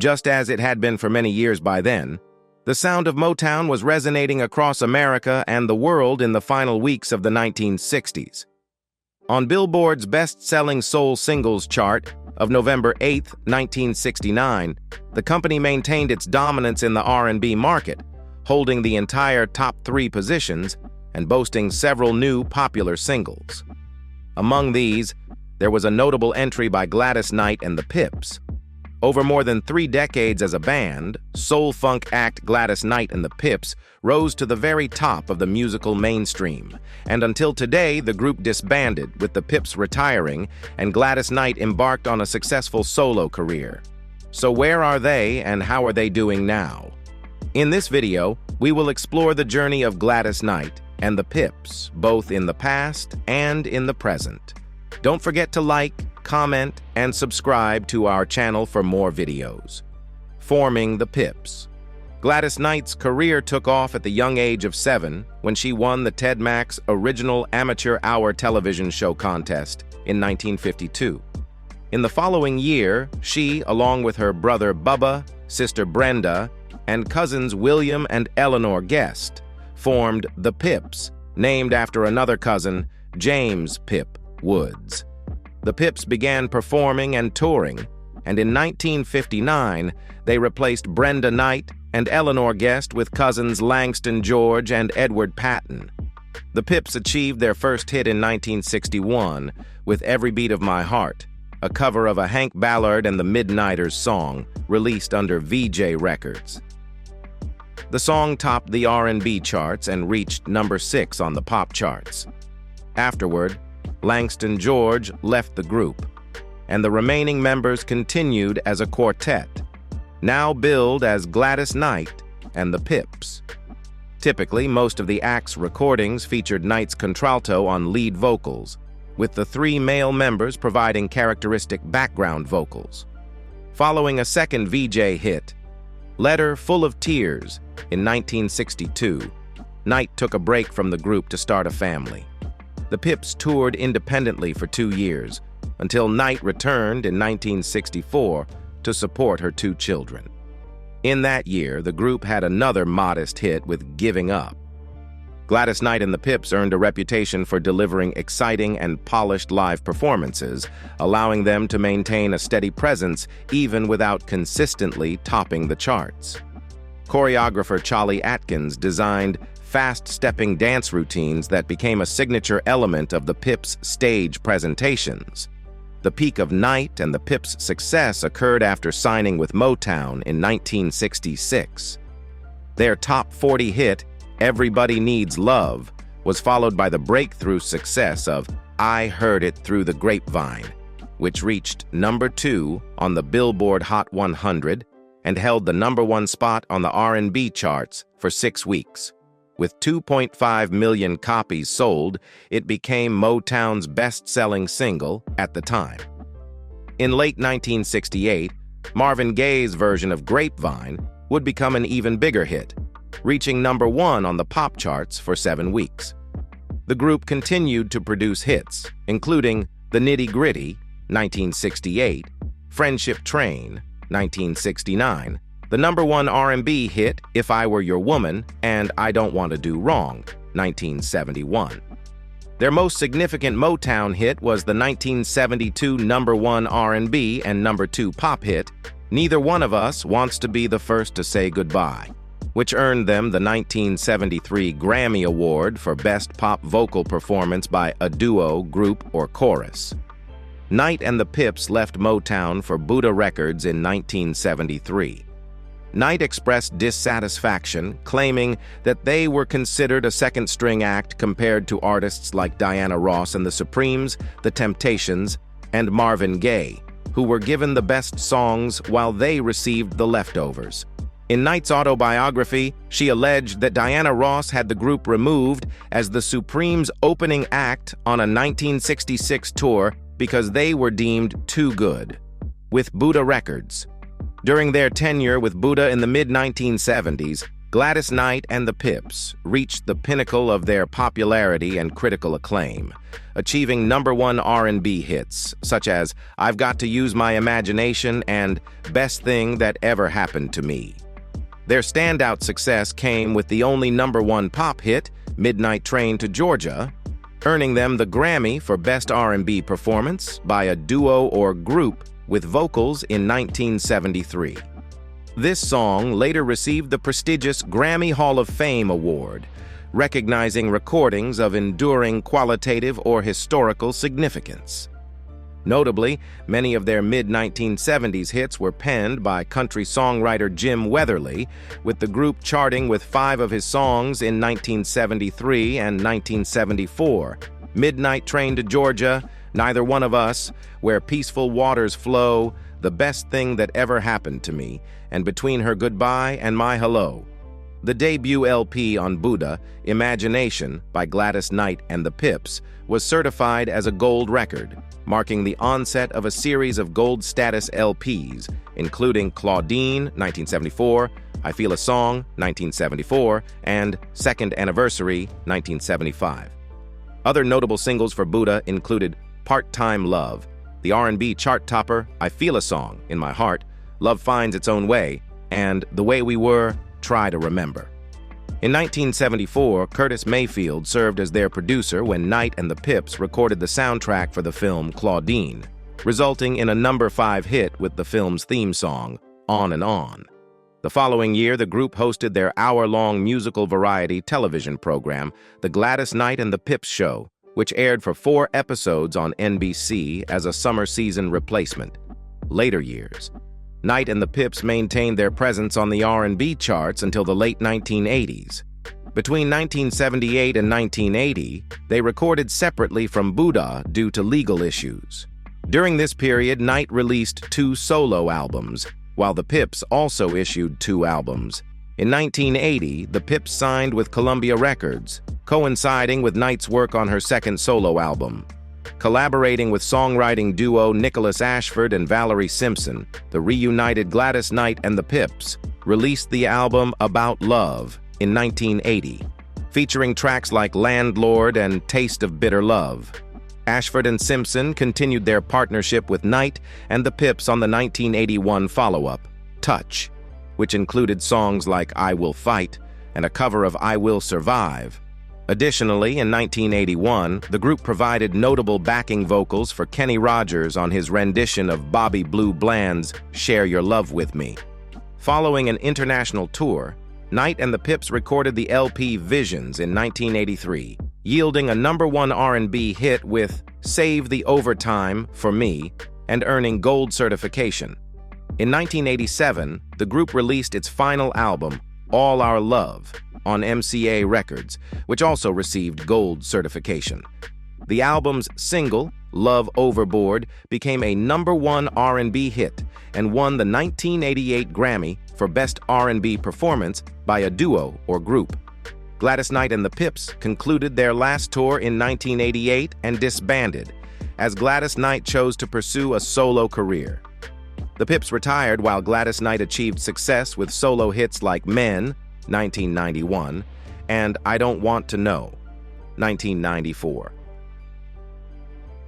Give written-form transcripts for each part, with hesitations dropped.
Just as it had been for many years by then, the sound of Motown was resonating across America and the world in the final weeks of the 1960s. On Billboard's best-selling soul singles chart of November 8, 1969, the company maintained its dominance in the R&B market, holding the entire top 3 positions and boasting several new popular singles. Among these, there was a notable entry by Gladys Knight and the PIPS. Over more than 3 decades as a band, soul-funk act Gladys Knight and the PIPS rose to the very top of the musical mainstream, and until today the group disbanded, with the PIPS retiring and Gladys Knight embarked on a successful solo career. So where are they and how are they doing now? In this video, we will explore the journey of Gladys Knight and the PIPS, both in the past and in the present. Don't forget to like, comment, and subscribe to our channel for more videos. Forming the PIPS. Gladys Knight's career took off at the young age of 7 when she won the Ted Mack's original amateur hour television show contest in 1952. In the following year, she, along with her brother Bubba, sister Brenda, and cousins William and Eleanor Guest, formed the PIPS, named after another cousin, James Pip Woods. The PIPS began performing and touring, and in 1959, they replaced Brenda Knight and Eleanor Guest with cousins Langston George and Edward Patton. The PIPS achieved their first hit in 1961 with Every Beat of My Heart, a cover of a Hank Ballard and the Midnighters song released under VJ Records. The song topped the R&B charts and reached number 6 on the pop charts. Afterward, Langston George left the group, and the remaining members continued as a quartet, now billed as Gladys Knight and the PIPS. Typically, most of the act's recordings featured Knight's contralto on lead vocals, with the 3 male members providing characteristic background vocals. Following a second VJ hit, Letter Full of Tears, in 1962, Knight took a break from the group to start a family. The PIPS toured independently for 2 years, until Knight returned in 1964 to support her 2 children. In that year, the group had another modest hit with Giving Up. Gladys Knight and the PIPS earned a reputation for delivering exciting and polished live performances, allowing them to maintain a steady presence even without consistently topping the charts. Choreographer Charlie Atkins designed fast-stepping dance routines that became a signature element of the PIPS' stage presentations. The peak of Knight and the PIPS' success occurred after signing with Motown in 1966. Their top 40 hit, Everybody Needs Love, was followed by the breakthrough success of I Heard It Through the Grapevine, which reached number 2 on the Billboard Hot 100 and held the number 1 spot on the R&B charts for 6 weeks. With 2.5 million copies sold, it became Motown's best-selling single at the time. In late 1968, Marvin Gaye's version of Grapevine would become an even bigger hit, reaching number 1 on the pop charts for 7 weeks. The group continued to produce hits, including The Nitty Gritty, 1968, Friendship Train, 1969, the number 1 R&B hit, If I Were Your Woman, and I Don't Want to Do Wrong, 1971. Their most significant Motown hit was the 1972 number 1 R&B and number 2 pop hit, Neither One of Us Wants to Be the First to Say Goodbye, which earned them the 1973 Grammy Award for Best Pop Vocal Performance by a Duo, Group, or Chorus. Knight and the PIPS left Motown for Buddah Records in 1973. Knight expressed dissatisfaction, claiming that they were considered a second-string act compared to artists like Diana Ross and the Supremes, The Temptations, and Marvin Gaye, who were given the best songs while they received the leftovers. In Knight's autobiography, she alleged that Diana Ross had the group removed as the Supremes' opening act on a 1966 tour because they were deemed too good. With Buddah Records. During their tenure with Buddah in the mid-1970s, Gladys Knight and the Pips reached the pinnacle of their popularity and critical acclaim, achieving #1 R&B hits such as I've Got to Use My Imagination and Best Thing That Ever Happened to Me. Their standout success came with the only #1 pop hit, Midnight Train to Georgia, earning them the Grammy for Best R&B Performance by a duo or group with vocals in 1973. This song later received the prestigious Grammy Hall of Fame award, recognizing recordings of enduring qualitative or historical significance. Notably, many of their mid-1970s hits were penned by country songwriter Jim Weatherly, with the group charting with 5 of his songs in 1973 and 1974, Midnight Train to Georgia, Neither One of Us, Where Peaceful Waters Flow, The Best Thing That Ever Happened to Me, and Between Her Goodbye and My Hello. The debut LP on Buddha, Imagination, by Gladys Knight and the Pips, was certified as a gold record, marking the onset of a series of gold-status LPs, including Claudine, 1974, I Feel a Song, 1974, and Second Anniversary, 1975. Other notable singles for Buddha included Part-Time Love, the R&B chart topper I Feel a Song, In My Heart, Love Finds Its Own Way, and The Way We Were, Try to Remember. In 1974, Curtis Mayfield served as their producer when Knight and the Pips recorded the soundtrack for the film Claudine, resulting in a #5 hit with the film's theme song, On and On. The following year, the group hosted their hour-long musical variety television program, The Gladys Knight and the Pips Show, which aired for 4 episodes on NBC as a summer season replacement. Later years, Knight and the Pips maintained their presence on the R&B charts until the late 1980s. Between 1978 and 1980, they recorded separately from Buddha due to legal issues. During this period, Knight released 2 solo albums, while the Pips also issued 2 albums. In 1980, the Pips signed with Columbia Records, coinciding with Knight's work on her second solo album. Collaborating with songwriting duo Nicholas Ashford and Valerie Simpson, the reunited Gladys Knight and the Pips released the album About Love in 1980, featuring tracks like Landlord and Taste of Bitter Love. Ashford and Simpson continued their partnership with Knight and the Pips on the 1981 follow-up, Touch, which included songs like I Will Fight and a cover of I Will Survive. Additionally, in 1981, the group provided notable backing vocals for Kenny Rogers on his rendition of Bobby Blue Bland's Share Your Love With Me. Following an international tour, Knight and the Pips recorded the LP Visions in 1983, yielding a #1 R&B hit with Save the Overtime for Me and earning gold certification. In 1987, the group released its final album, All Our Love, on MCA Records, which also received gold certification. The album's single, Love Overboard, became a #1 R&B hit and won the 1988 Grammy for Best R&B Performance by a duo or group. Gladys Knight and the Pips concluded their last tour in 1988 and disbanded, as Gladys Knight chose to pursue a solo career. The Pips retired while Gladys Knight achieved success with solo hits like Men, 1991, and I Don't Want to Know, 1994.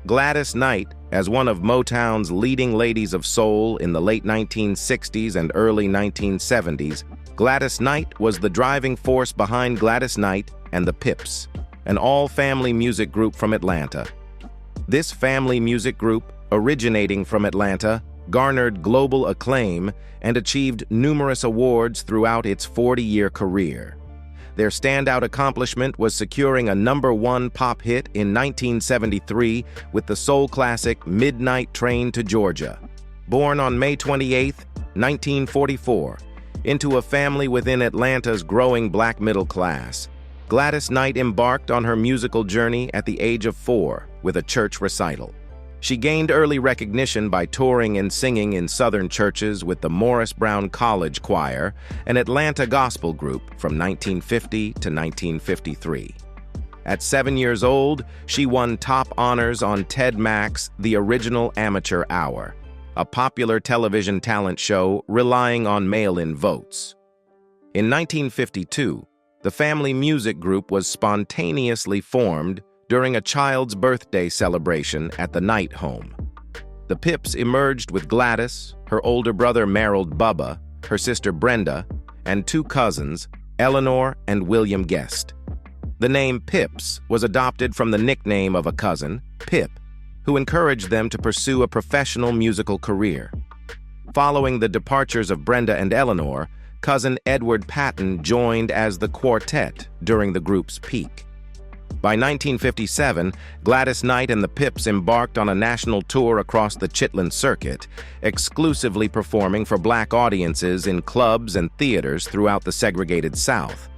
Gladys Knight, as one of Motown's leading ladies of soul in the late 1960s and early 1970s, Gladys Knight was the driving force behind Gladys Knight and the Pips, an all-family music group from Atlanta. This family music group, originating from Atlanta, garnered global acclaim and achieved numerous awards throughout its 40-year career. Their standout accomplishment was securing a #1 pop hit in 1973 with the soul classic Midnight Train to Georgia. Born on May 28, 1944, into a family within Atlanta's growing black middle class, Gladys Knight embarked on her musical journey at the age of 4 with a church recital. She gained early recognition by touring and singing in Southern churches with the Morris Brown College Choir, an Atlanta gospel group from 1950 to 1953. At 7 years old, she won top honors on Ted Mack's The Original Amateur Hour, a popular television talent show relying on mail-in votes. In 1952, the family music group was spontaneously formed during a child's birthday celebration at the Knight home. The PIPS emerged with Gladys, her older brother Merrill Bubba, her sister Brenda, and two cousins, Eleanor and William Guest. The name PIPS was adopted from the nickname of a cousin, Pip, who encouraged them to pursue a professional musical career. Following the departures of Brenda and Eleanor, cousin Edward Patton joined as the quartet during the group's peak. By 1957, Gladys Knight and the PIPS embarked on a national tour across the Chitlin circuit, exclusively performing for black audiences in clubs and theaters throughout the segregated South.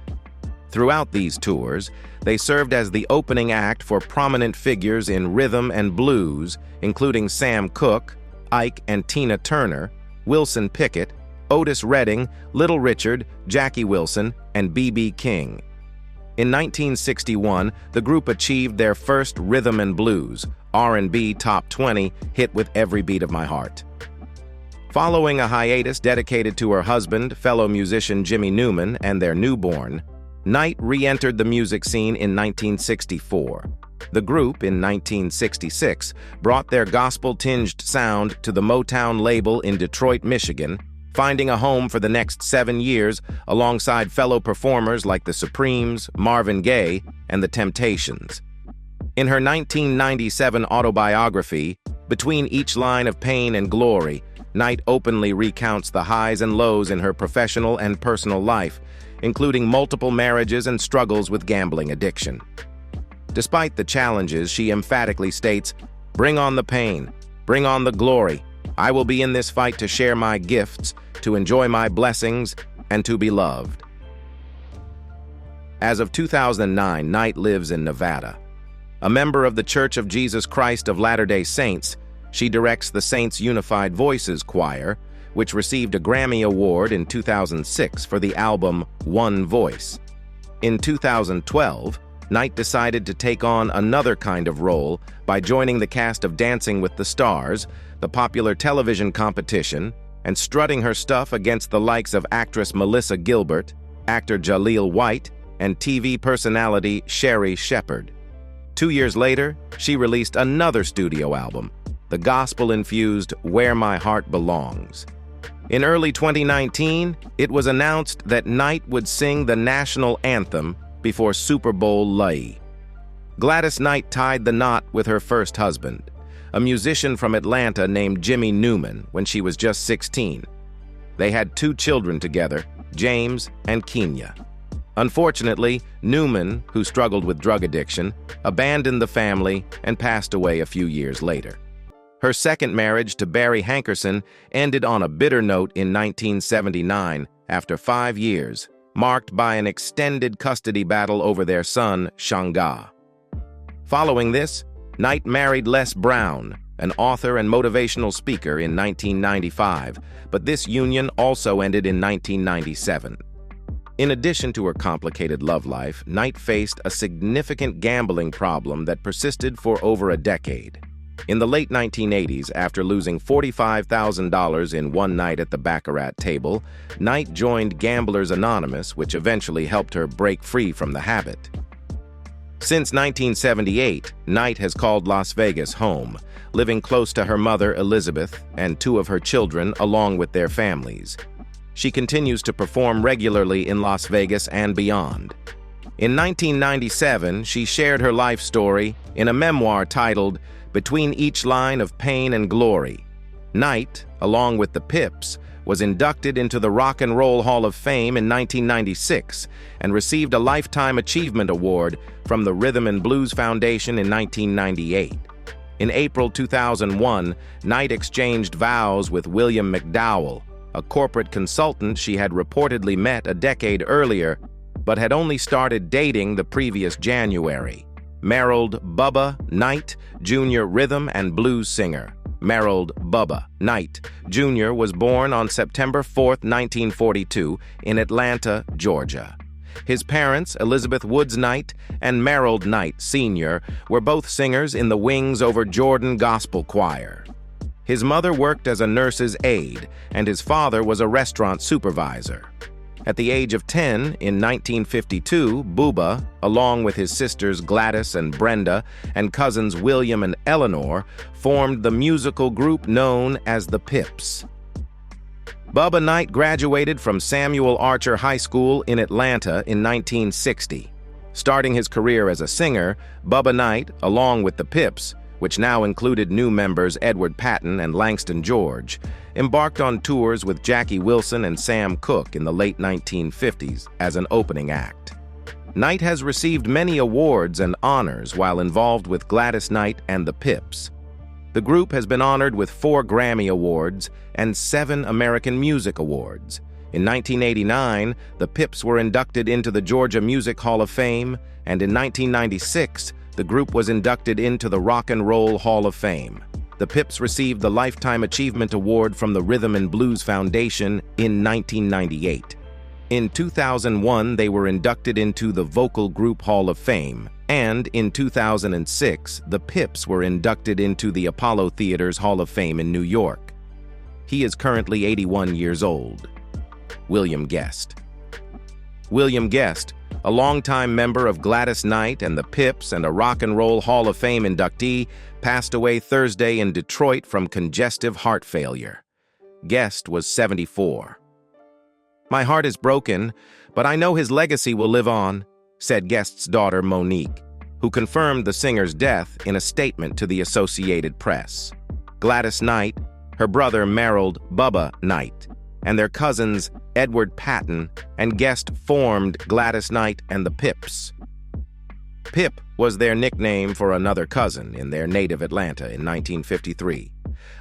Throughout these tours, they served as the opening act for prominent figures in rhythm and blues, including Sam Cooke, Ike and Tina Turner, Wilson Pickett, Otis Redding, Little Richard, Jackie Wilson, and B.B. King. In 1961, the group achieved their first rhythm and blues, R&B Top 20 hit with Every Beat of My Heart. Following a hiatus dedicated to her husband, fellow musician Jimmy Newman, and their newborn, Knight re-entered the music scene in 1964. The group, in 1966, brought their gospel-tinged sound to the Motown label in Detroit, Michigan, finding a home for the next 7 years alongside fellow performers like the Supremes, Marvin Gaye, and the Temptations. In her 1997 autobiography, Between Each Line of Pain and Glory, Knight openly recounts the highs and lows in her professional and personal life, including multiple marriages and struggles with gambling addiction. Despite the challenges, she emphatically states, "Bring on the pain, bring on the glory. I will be in this fight to share my gifts, to enjoy my blessings, and to be loved." As of 2009, Knight lives in Nevada. A member of the Church of Jesus Christ of Latter-day Saints, she directs the Saints Unified Voices Choir, which received a Grammy Award in 2006 for the album One Voice. In 2012, Knight decided to take on another kind of role by joining the cast of Dancing with the Stars, the popular television competition, and strutting her stuff against the likes of actress Melissa Gilbert, actor Jaleel White, and TV personality Sherry Shepherd. 2 years later, she released another studio album, the gospel-infused Where My Heart Belongs. In early 2019, it was announced that Knight would sing the national anthem before Super Bowl LA. Gladys Knight tied the knot with her first husband, a musician from Atlanta named Jimmy Newman, when she was just 16. They had 2 children together, James and Kenya. Unfortunately, Newman, who struggled with drug addiction, abandoned the family and passed away a few years later. Her second marriage to Barry Hankerson ended on a bitter note in 1979 after 5 years, marked by an extended custody battle over their son, Shanga. Following this, Knight married Les Brown, an author and motivational speaker, in 1995, but this union also ended in 1997. In addition to her complicated love life, Knight faced a significant gambling problem that persisted for over a decade. In the late 1980s, after losing $45,000 in one night at the baccarat table, Knight joined Gamblers Anonymous, which eventually helped her break free from the habit. Since 1978, Knight has called Las Vegas home, living close to her mother, Elizabeth, and 2 of her children, along with their families. She continues to perform regularly in Las Vegas and beyond. In 1997, she shared her life story in a memoir titled Between Each Line of Pain and Glory. Knight, along with the PIPS, was inducted into the Rock and Roll Hall of Fame in 1996 and received a Lifetime Achievement Award from the Rhythm and Blues Foundation in 1998. In April 2001, Knight exchanged vows with William McDowell, a corporate consultant she had reportedly met a decade earlier, but had only started dating the previous January. Merrill Bubba Knight, Jr. rhythm and blues singer. Merrill Bubba Knight, Jr. was born on September 4, 1942, in Atlanta, Georgia. His parents, Elizabeth Woods Knight and Merrill Knight, Sr., were both singers in the Wings Over Jordan Gospel Choir. His mother worked as a nurse's aide, and his father was a restaurant supervisor. At the age of 10, in 1952, Bubba, along with his sisters Gladys and Brenda and cousins William and Eleanor, formed the musical group known as the PIPS. Bubba Knight graduated from Samuel Archer High School in Atlanta in 1960. Starting his career as a singer, Bubba Knight, along with the PIPS, which now included new members Edward Patton and Langston George, embarked on tours with Jackie Wilson and Sam Cooke in the late 1950s as an opening act. Knight has received many awards and honors while involved with Gladys Knight and the PIPS. The group has been honored with 4 Grammy Awards and 7 American Music Awards. In 1989, the PIPS were inducted into the Georgia Music Hall of Fame, and in 1996, the group was inducted into the Rock and Roll Hall of Fame. The PIPS received the Lifetime Achievement Award from the Rhythm and Blues Foundation in 1998. In 2001, they were inducted into the Vocal Group Hall of Fame, and in 2006, the PIPS were inducted into the Apollo Theater's Hall of Fame in New York. He is currently 81 years old. William Guest. William Guest, a longtime member of Gladys Knight and the PIPS and a Rock and Roll Hall of Fame inductee, passed away Thursday in Detroit from congestive heart failure. Guest was 74. "My heart is broken, but I know his legacy will live on," said Guest's daughter Monique, who confirmed the singer's death in a statement to the Associated Press. Gladys Knight, her brother Merrill Bubba Knight, and their cousins Edward Patton and Guest formed Gladys Knight and the PIPS. Pip was their nickname for another cousin in their native Atlanta in 1953.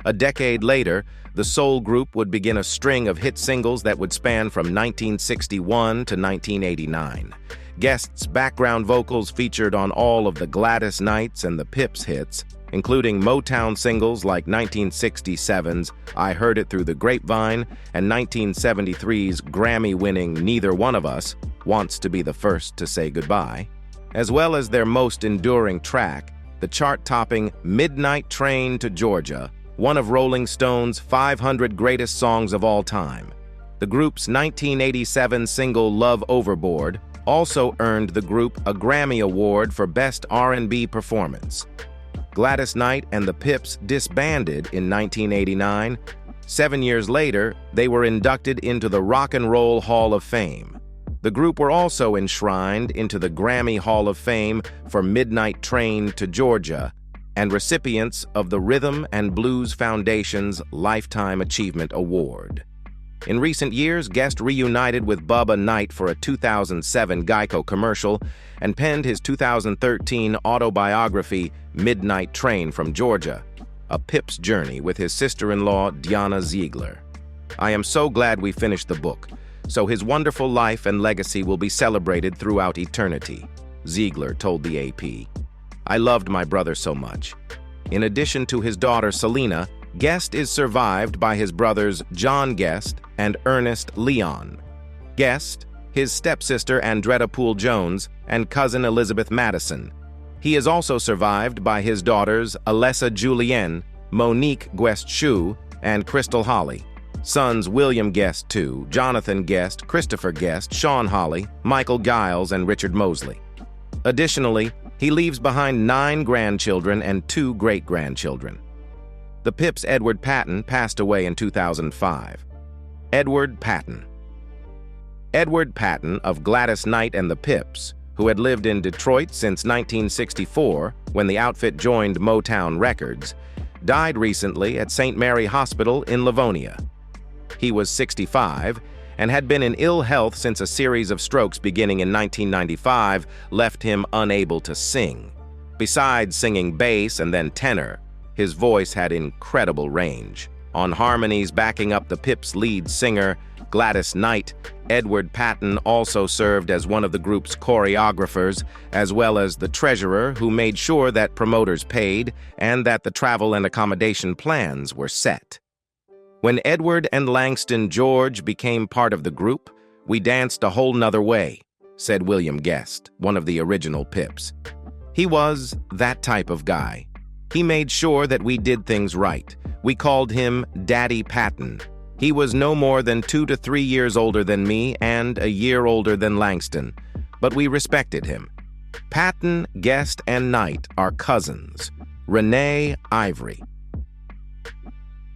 A decade later, the soul group would begin a string of hit singles that would span from 1961 to 1989. Guest's background vocals featured on all of the Gladys Knights and the PIPS hits, including Motown singles like 1967's I Heard It Through the Grapevine and 1973's Grammy-winning Neither One of Us Wants to Be the First to Say Goodbye, as well as their most enduring track, the chart-topping Midnight Train to Georgia, one of Rolling Stone's 500 greatest songs of all time. The group's 1987 single Love Overboard also earned the group a Grammy Award for Best R&B Performance. Gladys Knight and the PIPS disbanded in 1989. 7 years later, they were inducted into the Rock and Roll Hall of Fame. The group were also enshrined into the Grammy Hall of Fame for Midnight Train to Georgia and recipients of the Rhythm and Blues Foundation's Lifetime Achievement Award. In recent years, Guest reunited with Bubba Knight for a 2007 Geico commercial and penned his 2013 autobiography, Midnight Train from Georgia, a PIPS journey with his sister-in-law, Diana Ziegler. "I am so glad we finished the book, so his wonderful life and legacy will be celebrated throughout eternity," Ziegler told the AP. "I loved my brother so much." In addition to his daughter, Selena, Guest is survived by his brothers John Guest and Ernest Leon. Guest, his stepsister Andretta Poole Jones, and cousin Elizabeth Madison. He is also survived by his daughters Alessa Julienne, Monique Guest-Shu, and Crystal Holly. Sons William Guest II, Jonathan Guest, Christopher Guest, Sean Holly, Michael Giles, and Richard Mosley. Additionally, he leaves behind 9 grandchildren and 2 great-grandchildren. The PIPS' Edward Patton passed away in 2005. Edward Patton. Edward Patton of Gladys Knight and the PIPS, who had lived in Detroit since 1964 when the outfit joined Motown Records, died recently at St. Mary Hospital in Livonia. He was 65 and had been in ill health since a series of strokes beginning in 1995 left him unable to sing. Besides singing bass and then tenor, his voice had incredible range. On harmonies backing up the PIPS' lead singer, Gladys Knight, Edward Patton also served as one of the group's choreographers, as well as the treasurer who made sure that promoters paid and that the travel and accommodation plans were set. When Edward and Langston George became part of the group, we danced a whole nother way, said William Guest, one of the original PIPS. He was that type of guy. He made sure that we did things right. We called him Daddy Patton. He was no more than 2 to 3 years older than me and a year older than Langston, but we respected him. Patton, Guest, and Knight are cousins. Renee, Ivory.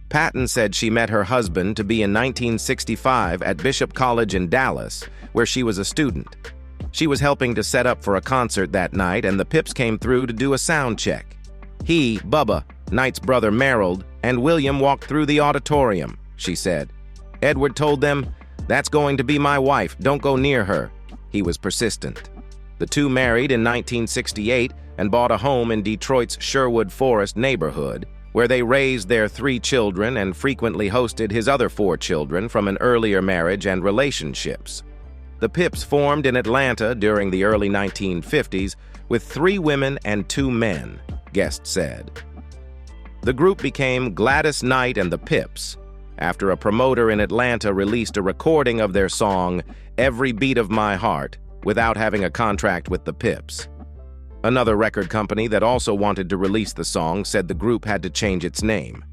Patton said she met her husband to be in 1965 at Bishop College in Dallas, where she was a student. She was helping to set up for a concert that night, and the Pips came through to do a sound check. He, Bubba, Knight's brother Merrill, and William walked through the auditorium, she said. Edward told them, "That's going to be my wife, don't go near her." He was persistent. The two married in 1968 and bought a home in Detroit's Sherwood Forest neighborhood, where they raised their 3 children and frequently hosted his other 4 children from an earlier marriage and relationships. The Pips formed in Atlanta during the early 1950s with 3 women and 2 men, Guest said. The group became Gladys Knight and the Pips after a promoter in Atlanta released a recording of their song, "Every Beat of My Heart," without having a contract with the Pips. Another record company that also wanted to release the song said the group had to change its name.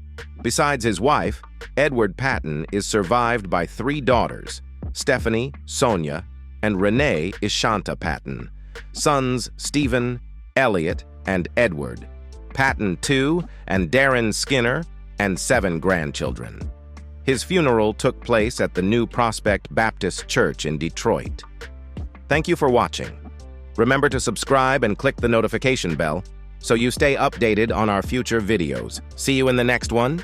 Besides his wife, Edward Patton is survived by 3 daughters, Stephanie, Sonia, and Renee Ishanta Patton, sons Stephen, Elliot, and Edward, Patton II, and Darren Skinner, and 7 grandchildren. His funeral took place at the New Prospect Baptist Church in Detroit. Thank you for watching. Remember to subscribe and click the notification bell so you stay updated on our future videos. See you in the next one.